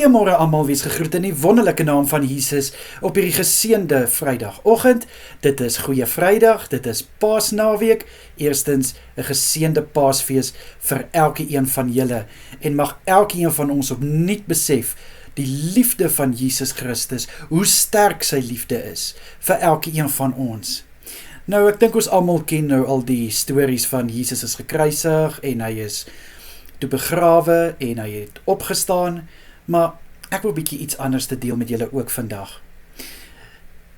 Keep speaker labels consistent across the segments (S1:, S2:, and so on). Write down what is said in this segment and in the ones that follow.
S1: Goeiemôre almal, wees gegroet in die wonderlike naam van Jesus op hierdie geseënde Vrydagoggend. Dit is Goeie Vrydag, dit is Paasnaweek. Eerstens 'n geseënde Paasfees vir elkeen van julle en mag elkeen van ons opnuut besef die liefde van Jesus Christus, hoe sterk sy liefde is vir elkeen van ons. Nou, ek dink ons almal ken nou al die stories van Jesus is gekruisig en hy is toe begrawe en hy het opgestaan, maar ek wil bietjie iets anders te deel met julle ook vandag.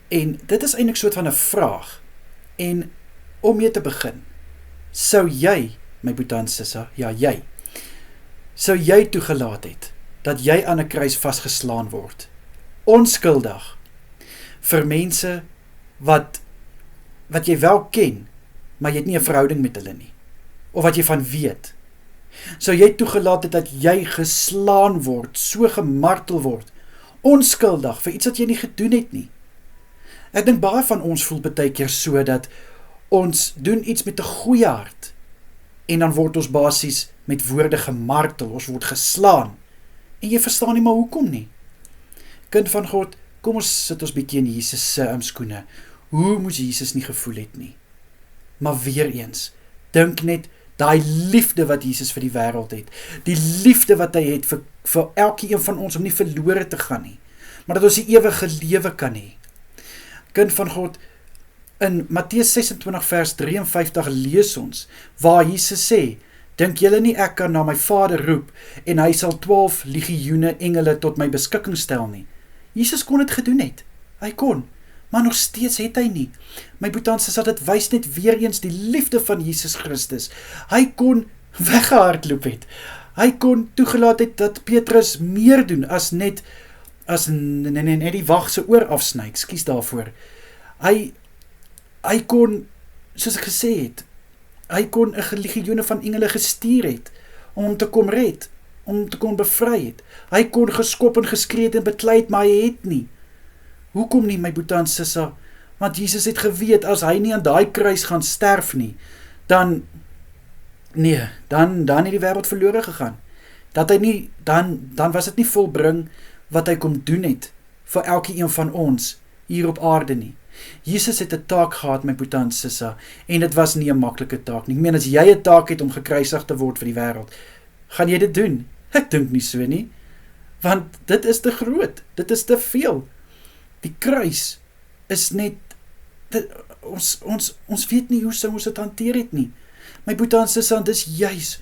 S1: En dit is eintlik soort van 'n vraag. En om mee te begin, sou jy, my boetie Sissa, ja jy, sou jy toegelaat het dat jy aan 'n kruis vasgeslaan word, onskuldig, vir mense wat jy wel ken, maar jy het nie 'n verhouding met hulle nie, of wat jy van weet? Sou jy toegelaat het dat jy geslaan word, so gemartel word, onskuldig, vir iets wat jy nie gedoen het nie? Ek dink baie van ons voel baie keer so, dat ons doen iets met 'n goeie hart, en dan word ons basies met woorde gemartel, ons word geslaan, en jy verstaan nie maar hoekom nie. Kind van God, kom ons sit ons bietjie in Jesus se skoene. Hoe moes Jesus nie gevoel het nie? Maar weer eens, dink net daai liefde wat Jesus vir die wêreld het, die liefde wat hy het vir elkeen van ons om nie verlore te gaan nie, maar dat ons die ewige lewe kan hê. Kind van God, in Matteus 26 vers 53 lees ons, waar Jesus sê, dink julle nie ek kan na my Vader roep, en hy sal 12 legioene engele tot my beskikking stel nie? Jesus kon dit gedoen het, hy kon, maar nog steeds het hy nie. My boetans is dat dit wys net weer eens die liefde van Jesus Christus. Hy kon weggehardloop het. Hy kon toegelaat het dat Petrus meer doen as net die wag se oor afsny, ekskuus daarvoor. Hy kon, soos ek gesê het, hy kon 'n legioene van engele gestuur het om hom te kom red, om hom te kom bevry het. Hy kon geskop en geskree het en beklei het, maar hy het nie. Hoekom nie, my boetie en Sissa? Want Jesus het geweet, as hy nie aan daai kruis gaan sterf nie, dan het die wêreld verlore gegaan. Dat hy nie, dan was dit nie volbring wat hy kom doen het vir elkeen van ons hier op aarde nie. Jesus het 'n taak gehad, my boetie en Sissa, en dit was nie 'n maklike taak nie. Ek meen, as jy 'n taak het om gekruisig te word vir die wêreld, gaan jy dit doen? Ek dink nie so nie, want dit is te groot, dit is te veel. Die kruis is net, ons weet nie hoe sou ons dit hanteer het nie. My boetie en Sissa, dis juis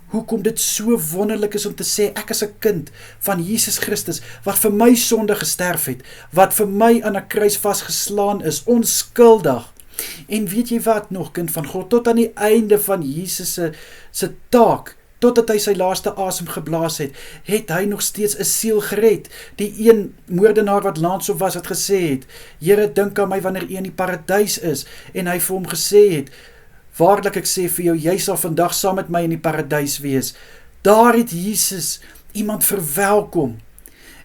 S1: hoekom dit so wonderlik is om te sê, ek is 'n kind van Jesus Christus, wat vir my sonde gesterf het, wat vir my aan 'n kruis vasgeslaan is, onskuldig. En weet jy wat nog, kind van God, tot aan die einde van Jesus se taak, totdat hy sy laaste asem geblaas het, het hy nog steeds 'n siel gered. Die een moordenaar wat langs op was, het gesê het, Here, dink aan my wanneer U in die paradys is, en hy vir hom gesê het, waarlik ek sê vir jou, jy sal vandag saam met my in die paradys wees. Daar het Jesus iemand verwelkom.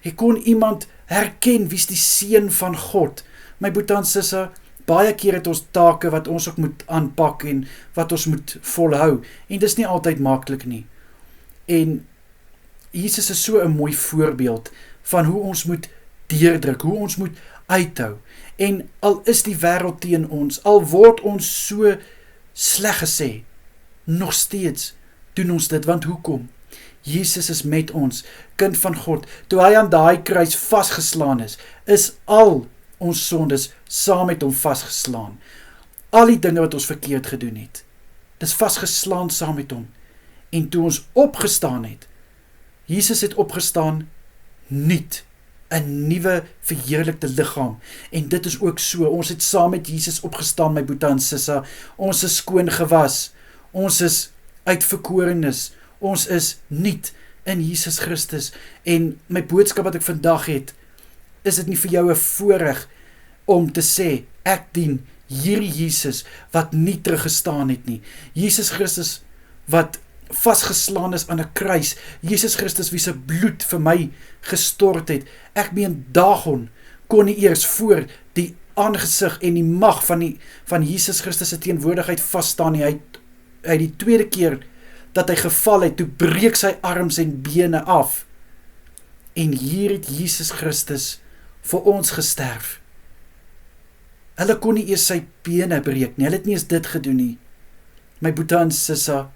S1: Hy kon iemand herken, wie is die seun van God. My boetie en Sissa, baie keer het ons take wat ons ook moet aanpak en wat ons moet volhou, en dit is nie altyd maklik nie. En Jesus is so 'n mooi voorbeeld van hoe ons moet deurdruk, hoe ons moet uithou. En al is die wêreld teen ons, al word ons so sleg gesê, nog steeds doen ons dit, want hoekom? Jesus is met ons, kind van God. Toe hy aan daai kruis vasgeslaan is al ons sondes saam met hom vasgeslaan. Al die dinge wat ons verkeerd gedoen het, dis vasgeslaan saam met hom. En toe ons opgestaan het, Jesus het opgestaan nuut, 'n nuwe verheerlikte liggaam. En dit is ook so, ons het saam met Jesus opgestaan, my boetie en Sissa. Ons is skoon gewas, ons is uitverkorenes, ons is nuut in Jesus Christus. En my boodskap wat ek vandag het, is dit nie vir jou 'n voorreg om te sê, ek dien hierdie Jesus wat nie teruggestaan het nie. Jesus Christus wat vasgeslaan is aan 'n kruis. Jesus Christus wie se bloed vir my gestort het. Ek meen, Dagon kon nie eers voor die aangesig en die mag van Jesus Christus se teenwoordigheid vasstaan nie. Hy die tweede keer dat hy geval het, toe breek sy arms en bene af. En hier het Jesus Christus vir ons gesterf. Hulle kon nie eers sy bene breek nie, hulle het nie eens dit gedoen nie. My boetie en sissa,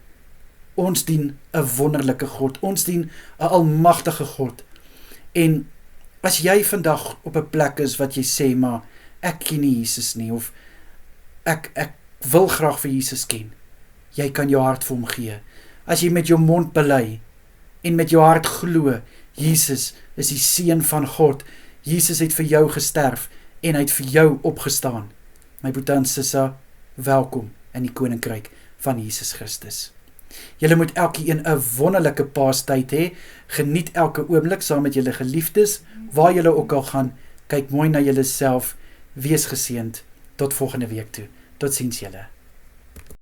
S1: ons dien 'n wonderlike God, ons dien 'n almagtige God. En as jy vandag op 'n plek is wat jy sê, maar ek ken nie Jesus nie, of ek wil graag vir Jesus ken, jy kan jou hart vir hom gee. As jy met jou mond bely en met jou hart glo, Jesus is die seun van God, Jesus het vir jou gesterf en hy het vir jou opgestaan. My boetie en sissa, welkom in die koninkryk van Jesus Christus. Julle moet elkeen 'n wonderlike Paastyd hê. Geniet elke oomblik saam met julle geliefdes, waar julle ook al gaan. Kyk mooi na julle self. Wees geseënd. Tot volgende week toe. Totsiens julle.